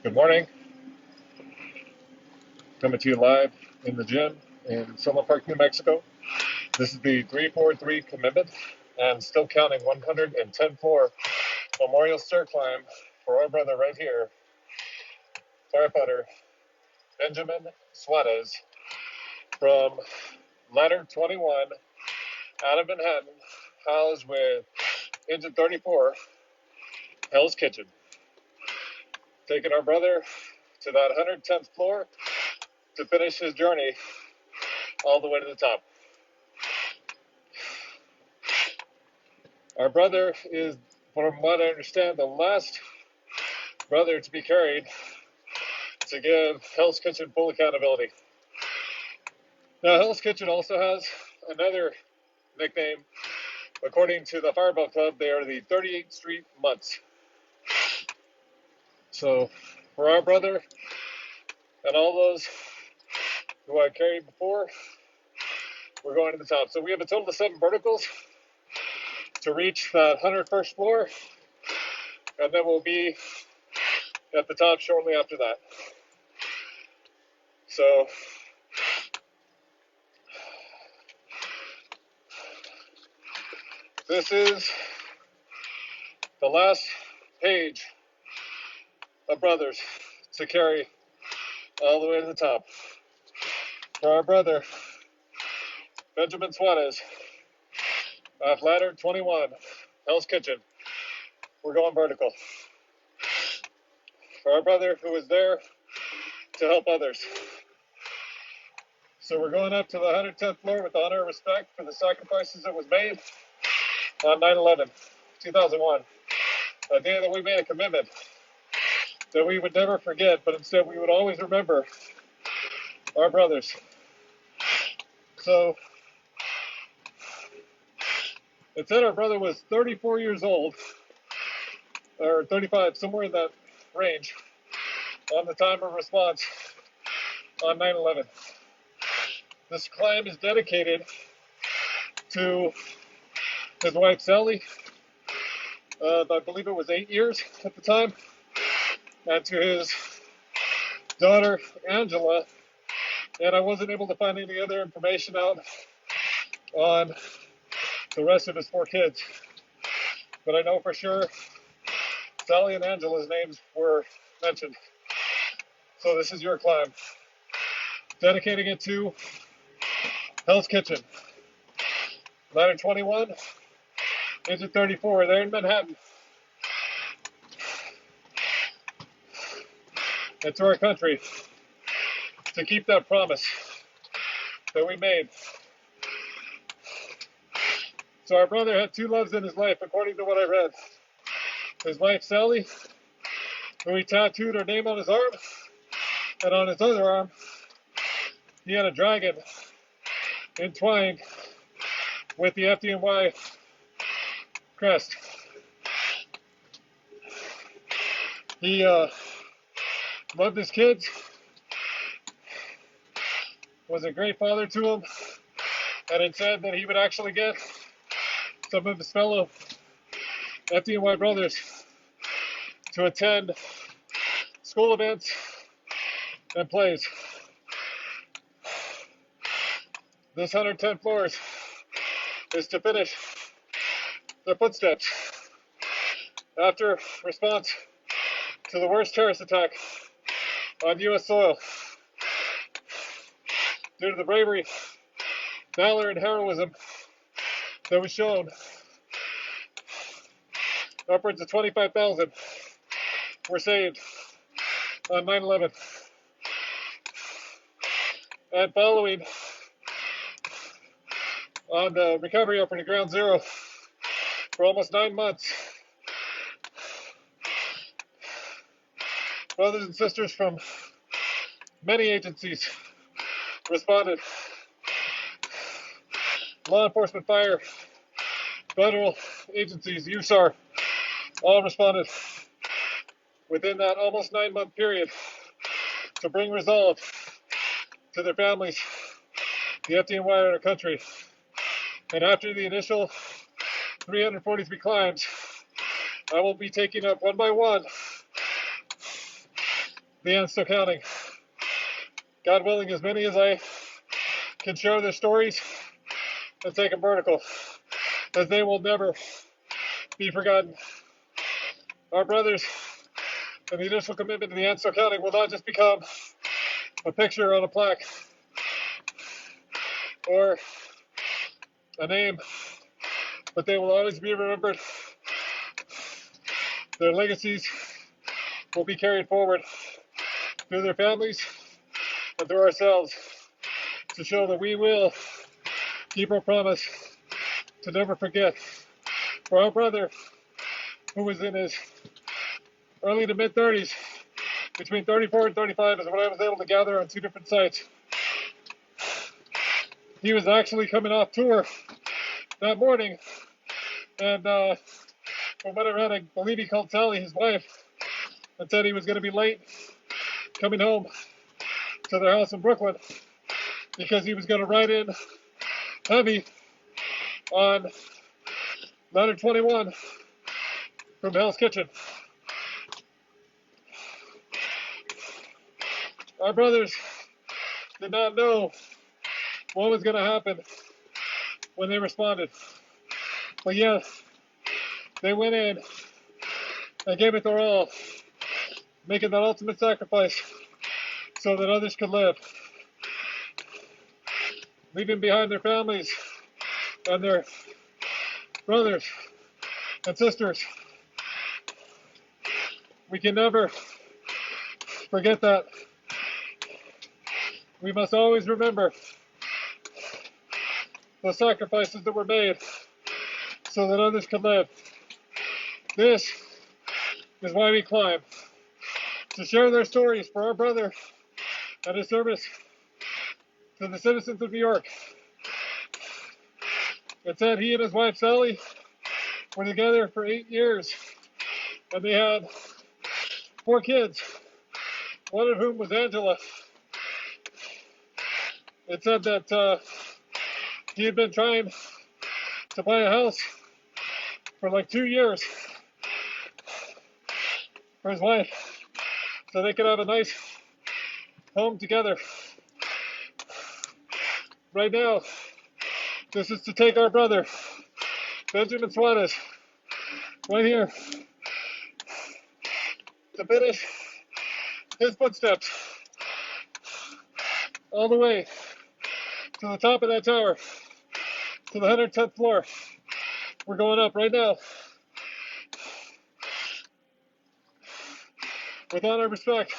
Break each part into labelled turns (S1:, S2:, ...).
S1: Good morning. Coming to you live in the gym in Summer Park, New Mexico. This is the 343 commitment and still counting 110th floor Memorial Stair Climb for our brother right here, firefighter Bejamin Suarez from ladder 21 out of Manhattan, housed with engine 34, Hell's Kitchen. Taking our brother to that 110th floor to finish his journey all the way to the top. Our brother is, from what I understand, the last brother to be carried to give Hell's Kitchen full accountability. Now, Hell's Kitchen also has another nickname. According to the Fireball Club, they are the 38th Street Mutts. So, for our brother and all those who I carried before, we're going to the top. So we have a total of 7 verticals to reach that 101st floor, and then we'll be at the top shortly after that. So this is the last page of brothers to carry all the way to the top. For our brother, Bejamin Suarez, off ladder 21, Hell's Kitchen, we're going vertical. For our brother who was there to help others. So we're going up to the 110th floor with honor and respect for the sacrifices that was made on 9/11, 2001. A day that we made a commitment that we would never forget, but instead we would always remember our brothers. So it said our brother was 34 years old, or 35, somewhere in that range, on the time of response on 9/11. This climb is dedicated to his wife Sally, I believe it was 8 years at the time, and to his daughter Angela. And I wasn't able to find any other information out on the rest of his 4 kids, but I know for sure Sally and Angela's names were mentioned. So this is your climb, dedicating it to Hell's Kitchen, ladder 21, engine 34, there in Manhattan, and to our country, to keep that promise that we made. So our brother had 2 loves in his life, according to what I read. His wife Sally, who he tattooed her name on his arm, and on his other arm, he had a dragon entwined with the FDNY crest. He loved his kids, was a great father to them, and it said that he would actually get some of his fellow FDNY brothers to attend school events and plays. This 110 floors is to finish their footsteps after response to the worst terrorist attack on U.S. soil. Due to the bravery, valor, and heroism that was shown, upwards of 25,000 were saved on 9/11. And following on the recovery effort at Ground Zero for almost 9 months, brothers and sisters from many agencies responded. Law enforcement, fire, federal agencies, USAR, all responded within that almost 9-month period to bring resolve to their families, the FDNY in our country. And after the initial 343 climbs, I will be taking up one by one the end still counting. God willing, as many as I can share their stories and take them vertical, as they will never be forgotten. Our brothers and the initial commitment to the end still counting will not just become a picture on a plaque or a name, but they will always be remembered. Their legacies will be carried forward through their families and through ourselves to show that we will keep our promise to never forget. For our brother, who was in his early to mid 30s, between 34 and 35 is when I was able to gather on 2 different sites. He was actually coming off tour that morning, and from what I read, I believe he called Sally, his wife, and said he was going to be late coming home to their house in Brooklyn because he was going to ride in heavy on ladder 21 from Hell's Kitchen. Our brothers did not know what was going to happen when they responded. But yes, they went in and gave it their all, making that ultimate sacrifice so that others could live, leaving behind their families and their brothers and sisters. We can never forget that. We must always remember the sacrifices that were made so that others could live. This is why we climb, to share their stories for our brother and his service to the citizens of New York. It said he and his wife Sally were together for 8 years, and they had 4 kids, one of whom was Angela. It said that he had been trying to buy a house for like 2 years for his wife so they could have a nice home together. Right now, this is to take our brother, Bejamin Suarez, right here, to finish his footsteps all the way to the top of that tower, to the 110th floor. We're going up right now. With honor and respect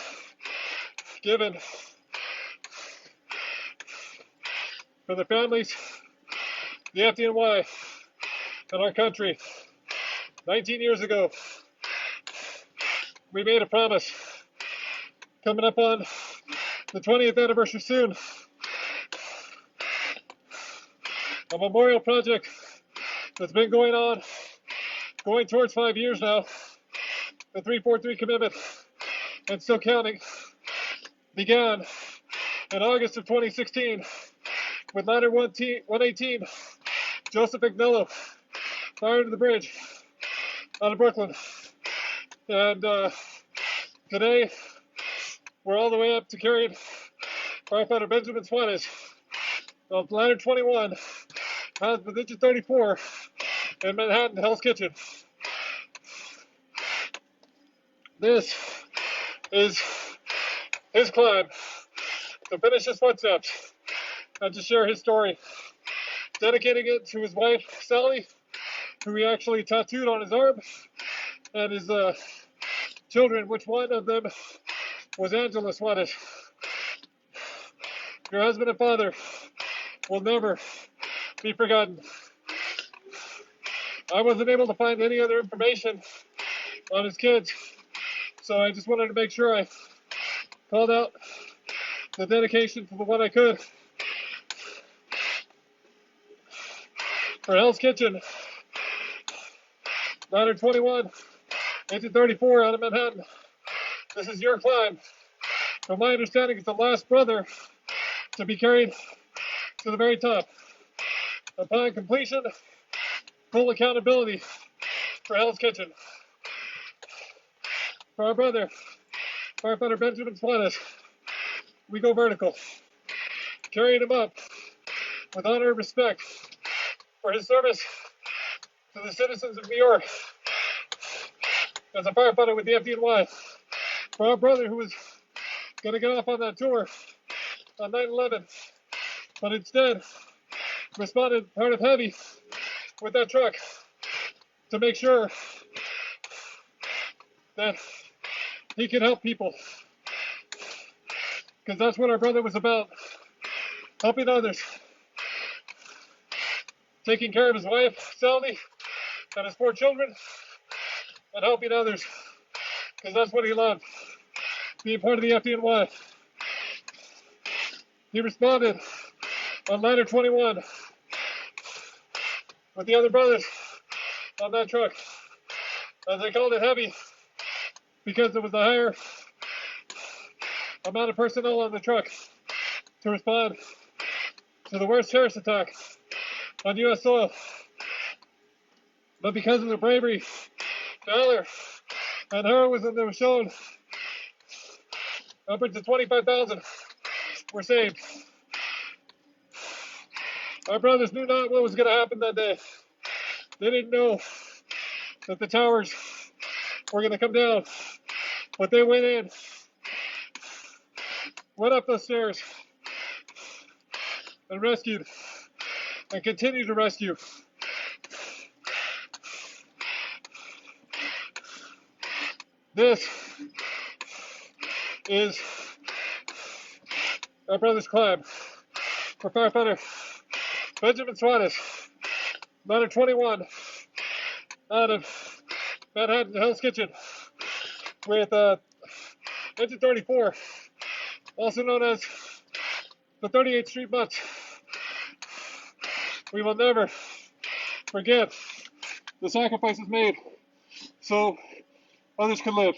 S1: given for the families, the FDNY, and our country. 19 years ago, we made a promise, coming up on the 20th anniversary soon, a memorial project that's been going on, going towards 5 years now. The 343 commitment, and still counting, began in August of 2016 with ladder 118, Joseph Agnello, fired to the bridge out of Brooklyn. And today, we're all the way up to carrying firefighter Bejamin Suarez of ladder 21, has the digit 34 in Manhattan, Hell's Kitchen. This is his climb to finish his footsteps and to share his story, dedicating it to his wife, Sally, who he actually tattooed on his arm, and his children, which one of them was Angela Suarez. Your husband and father will never be forgotten. I wasn't able to find any other information on his kids, so I just wanted to make sure I called out the dedication to the one I could. For Hell's Kitchen, ladder 21, 1834 out of Manhattan. This is your climb. From my understanding, it's the last brother to be carried to the very top. Upon completion, full accountability for Hell's Kitchen. For our brother, Firefighter Bejamin Suarez, we go vertical, carrying him up with honor and respect for his service to the citizens of New York as a firefighter with the FDNY. For our brother who was going to get off on that tour on 9/11, but instead responded hard of heavy with that truck to make sure that he could help people. Because that's what our brother was about, helping others, taking care of his wife, Sally, and his 4 children, and helping others, because that's what he loved, being part of the FDNY. He responded on Ladder 21 with the other brothers on that truck, as they called it heavy, because it was a higher amount of personnel on the truck to respond to the worst terrorist attack on U.S. soil. But because of their bravery, valor, and heroism that was shown, upwards of 25,000 were saved. Our brothers knew not what was going to happen that day. They didn't know that the towers were going to come down, but they went in, went up those stairs, and rescued, and continue to rescue. This is our brother's climb for firefighter Bejamin Suarez, Ladder 21, out of Manhattan Hell's Kitchen, with engine 34, also known as the 38th Street Mutts. We will never forget the sacrifices made so others can live.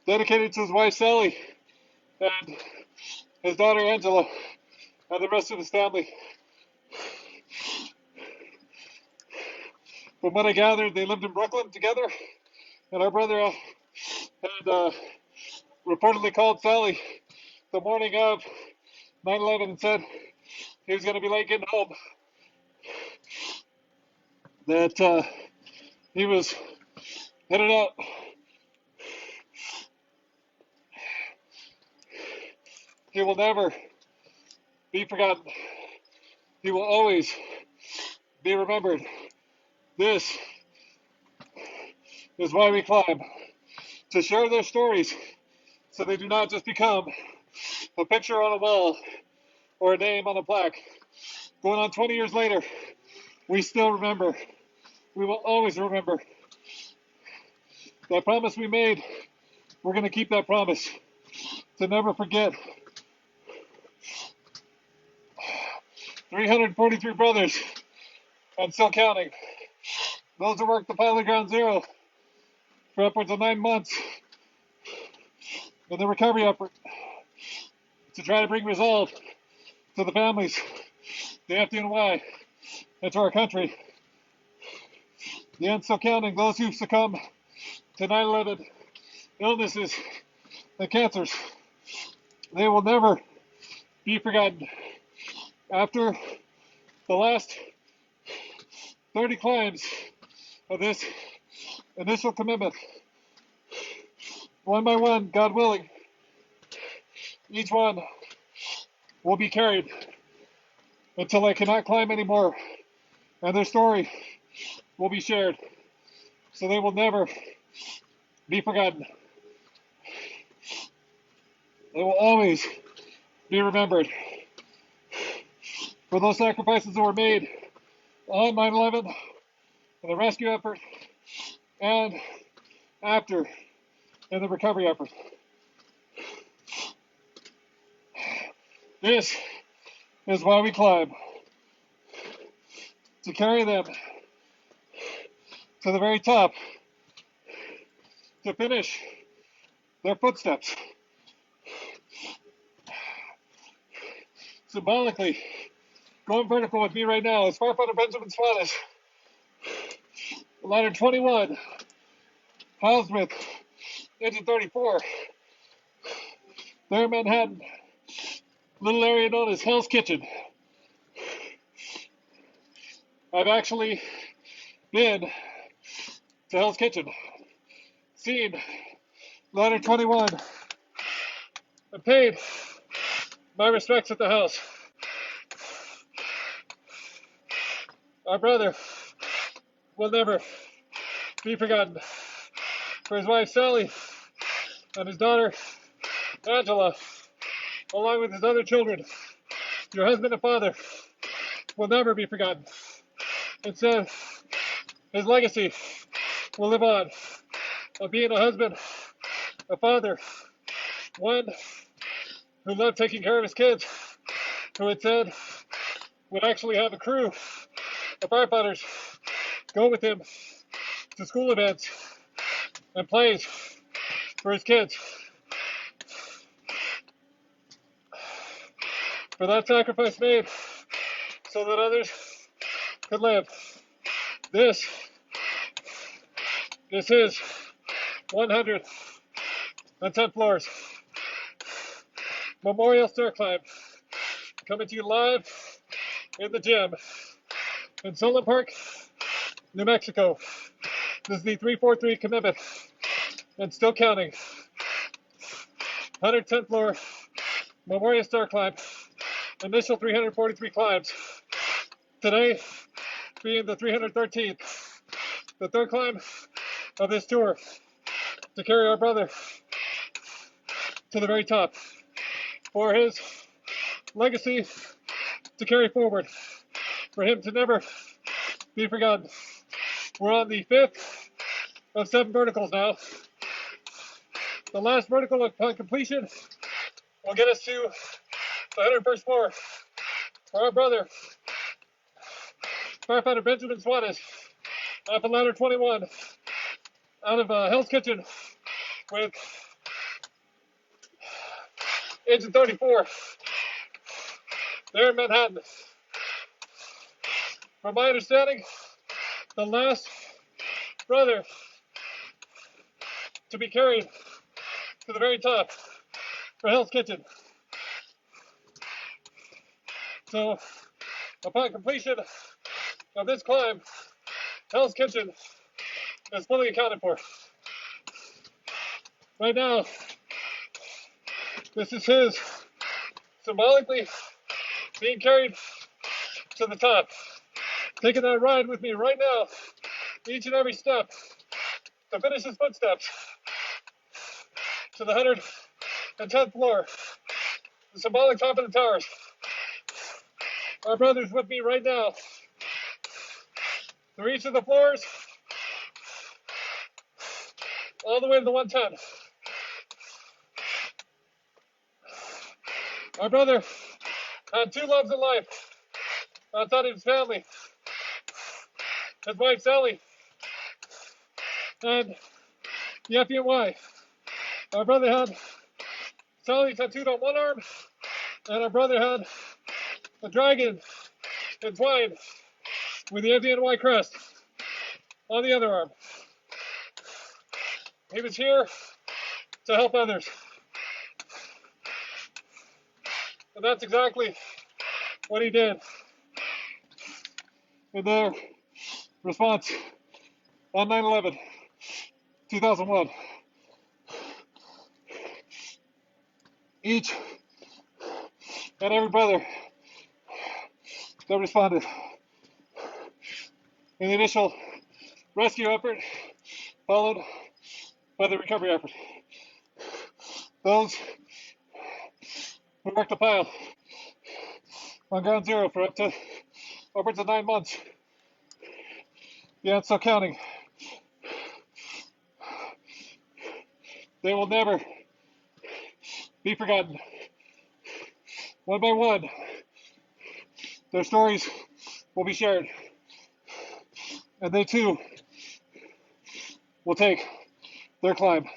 S1: Dedicated to his wife Sally and his daughter Angela and the rest of his family. From what I gathered, they lived in Brooklyn together, and our brother had reportedly called Sally the morning of 9/11 and said he was going to be late getting home, that he was headed out. He will never be forgotten. He will always be remembered. This is why we climb, to share their stories so they do not just become a picture on a wall or a name on a plaque. Going on 20 years later, we still remember. We will always remember. That promise we made, we're going to keep that promise to never forget. 343 brothers, and still counting. Those who worked the pilot ground zero for upwards of 9 months in the recovery effort to try to bring resolve to the families, the FDNY, and to our country. The end still counting. Those who succumbed to 9/11 illnesses and cancers, they will never be forgotten. After the last 30 climbs of this initial commitment, one by one, God willing, each one will be carried until they cannot climb anymore, and their story will be shared, so they will never be forgotten. They will always be remembered for those sacrifices that were made on 9/11, in the rescue effort, and after in the recovery effort. This is why we climb, to carry them to the very top, to finish their footsteps. Symbolically, going vertical with me right now is firefighter Bejamin Suarez, Ladder 21, Housesmith, Engine 34, there in Manhattan, little area known as Hell's Kitchen. I've actually been to Hell's Kitchen, seen Ladder 21, and paid my respects at the house. Our brother will never be forgotten. For his wife Sally and his daughter Angela, along with his other children, your husband and father will never be forgotten. Instead, his legacy will live on of being a husband, a father, one who loved taking care of his kids, who it said would actually have a crew of firefighters go with him to school events and plays for his kids. For that sacrifice made so that others could live. This is his 110 floors memorial stair climb, coming to you live in the gym in Solon Park, New Mexico. This is the 343 commitment and still counting. 110th floor memorial stair climb, initial 343 climbs. Today being the 313th, the third climb of this tour to carry our brother to the very top, for his legacy to carry forward, for him to never be forgotten. We're on the 5th of 7 verticals now. The last vertical upon completion will get us to the 101st floor for our brother, firefighter Bejamin Suarez, off of ladder 21, out of Hell's Kitchen with Engine 34, there in Manhattan. From my understanding, the last brother to be carried to the very top for Hell's Kitchen. So, upon completion of this climb, Hell's Kitchen is fully accounted for. Right now, this is his symbolically being carried to the top. Taking that ride with me right now, each and every step, to finish his footsteps to the 110th floor, the symbolic top of the towers. Our brother's with me right now through each of the floors, all the way to the 110. Our brother had 2 loves in life outside of his family. His wife Sally and the FUY. Our brother had Sally tattooed on one arm, and our brother had a dragon entwined with the FDNY crest on the other arm. He was here to help others. And that's exactly what he did in their response on 9/11, 2001. Each and every brother that responded in the initial rescue effort, followed by the recovery effort. Those who worked a pile on ground zero for up to upwards of 9 months. Yeah, it's still counting. They will never be forgotten. One by one, their stories will be shared. And they too will take their climb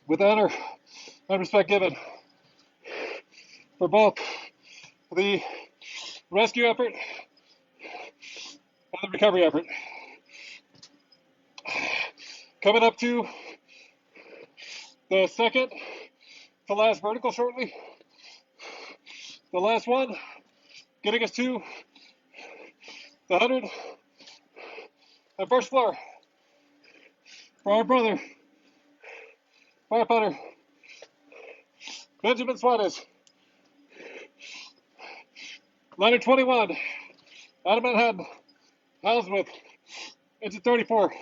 S1: with honor and respect given for both the rescue effort and the recovery effort. Coming up to the second to last vertical shortly. The last one, getting us to the 100 and first floor for our brother, firefighter Bejamin Suarez. Ladder 21, out of Manhattan, housed with engine 34.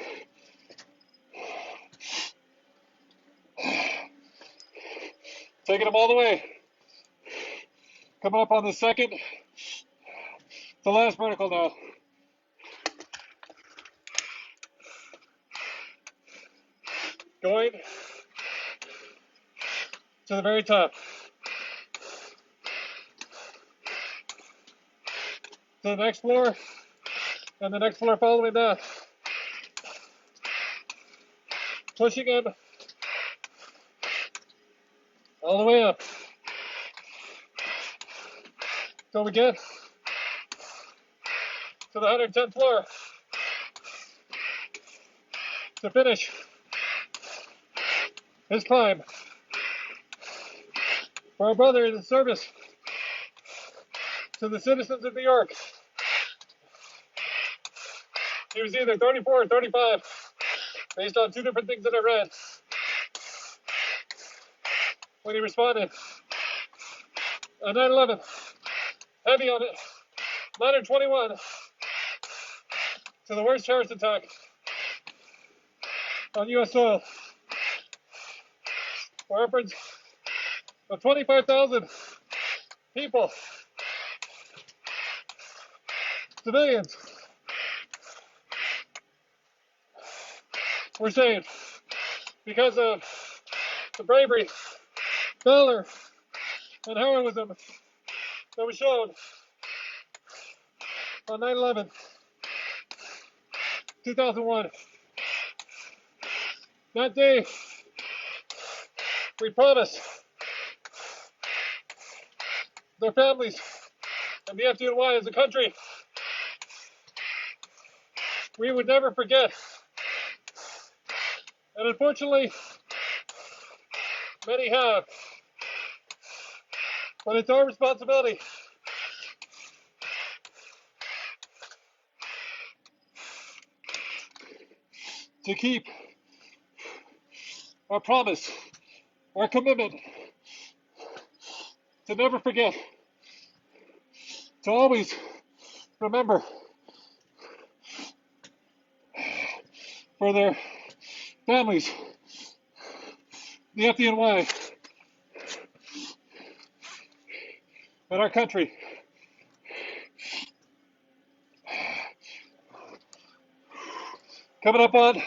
S1: Taking them all the way. Coming up on the second, the last vertical now. Going to the very top. To the next floor, and the next floor following that. Pushing him all the way up. Till we get to the 110th floor to finish his climb. For our brother in the service to the citizens of New York. He was either 34 or 35, based on two different things that I read when he responded. On 9/11, heavy on it, ladder 21, to the worst terrorist attack on U.S. soil, for upwards of 25,000 people, civilians, were saved because of the bravery, valor, and heroism that was shown on 9/11, 2001. That day, we promised their families and the FDNY as a country we would never forget. And unfortunately, many have. But it's our responsibility to keep our promise, our commitment, to never forget, to always remember for their families, the FDNY, and our country. Coming up on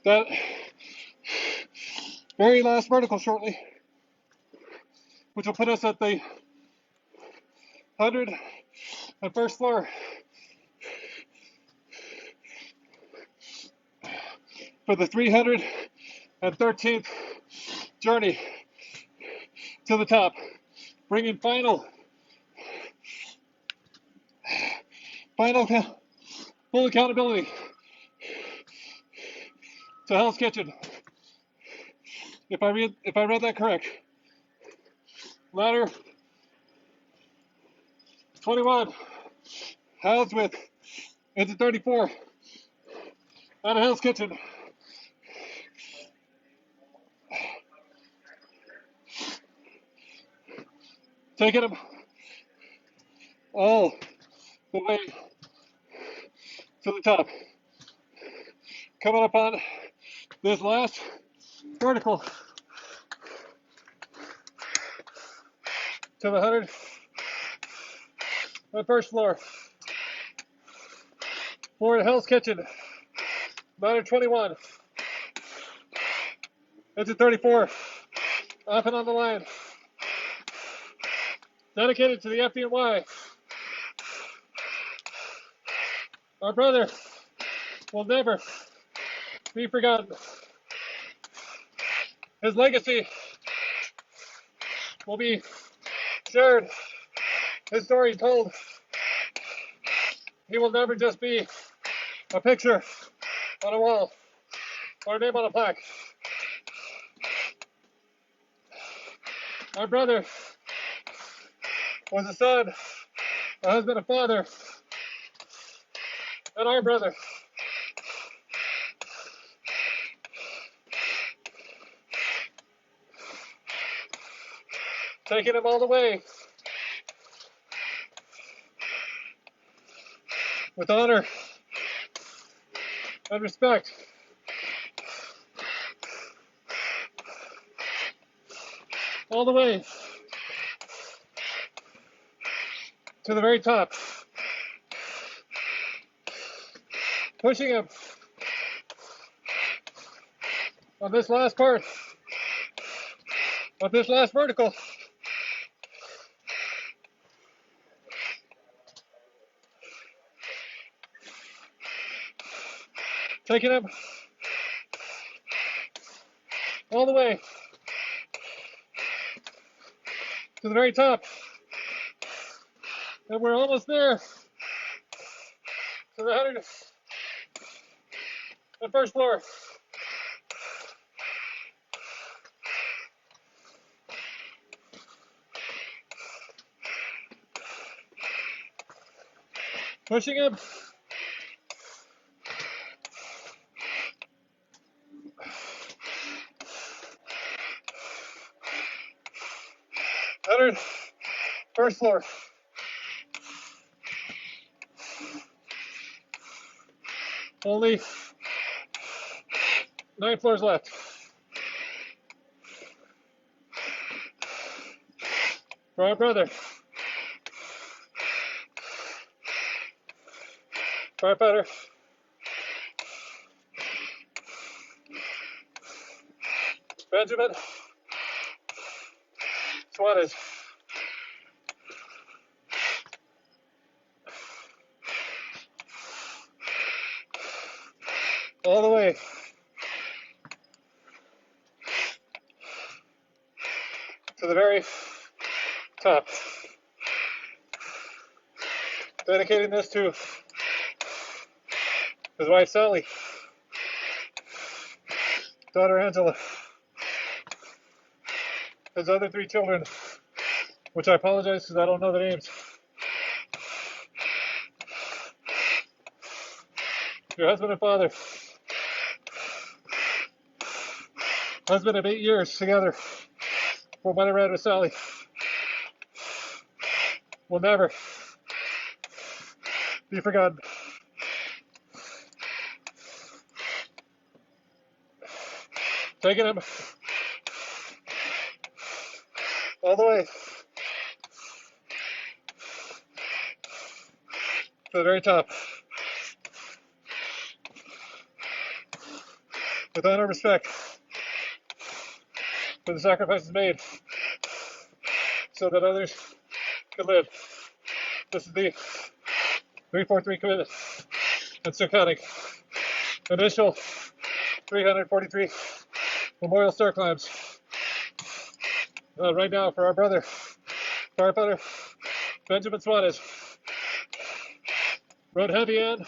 S1: that very last vertical shortly, which will put us at the 101st floor for the 313th journey to the top, bringing final full accountability to Hell's Kitchen. If I read that correct. Ladder 21, housed with engine 34 out of Hell's Kitchen. Taking them all the way to the top. Coming up on this last vertical to the 101st floor for Hell's Kitchen, ladder 21, engine 34, off and on the line, dedicated to the FDNY. Our brother will never be forgotten. His legacy will be shared, his story told. He will never just be a picture on a wall, our name on a plaque. Our brother was a son, a husband, a father, and our brother. Taking him all the way with honor and respect. All the way to the very top. Pushing him on this last part, on this last vertical. Taking him all the way to the very top. And we're almost there to the 101st floor. Pushing him. First floor. Only 9 floors left. For our brother, firefighter, Bejamin, Suarez. All the way to the very top. Dedicating this to his wife Sally, daughter Angela, his other 3 children, which I apologize because I don't know their names. Your husband and father. Husband of 8 years together from when I read with Sally. Will never be forgotten. Taking him all the way to the very top. With honor and respect for the sacrifices made so that others could live. This is the 343 commitment and still counting. Initial 343 memorial star climbs. Right now for our brother, firefighter Bejamin Suarez. Rode heavy in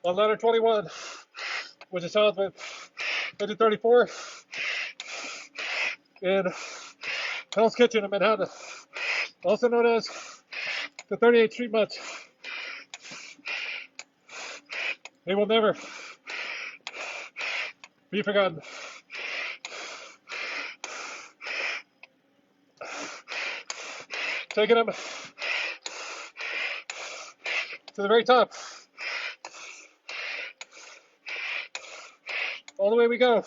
S1: on ladder 21, which is held with engine 34 in Hell's Kitchen in Manhattan, also known as the 38th Street Mutts. He will never be forgotten. Taking him to the very top. All the way we go.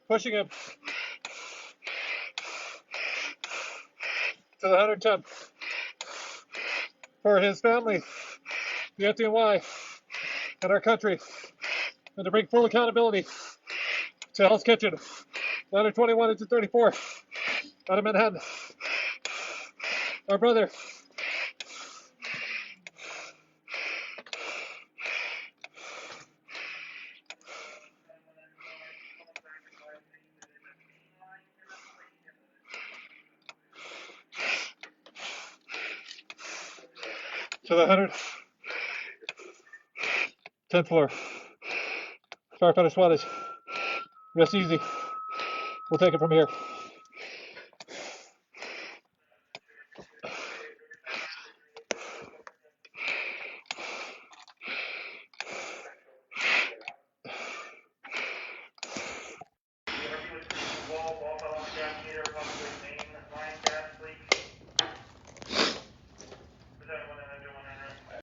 S1: Pushing him to the 110th. For his family, the FDNY, and our country, and to bring full accountability to Hell's Kitchen, ladder 21 into 34, out of Manhattan. Our brother, to the 110th floor. Firefighter Suarez. Rest easy. We'll take it from here.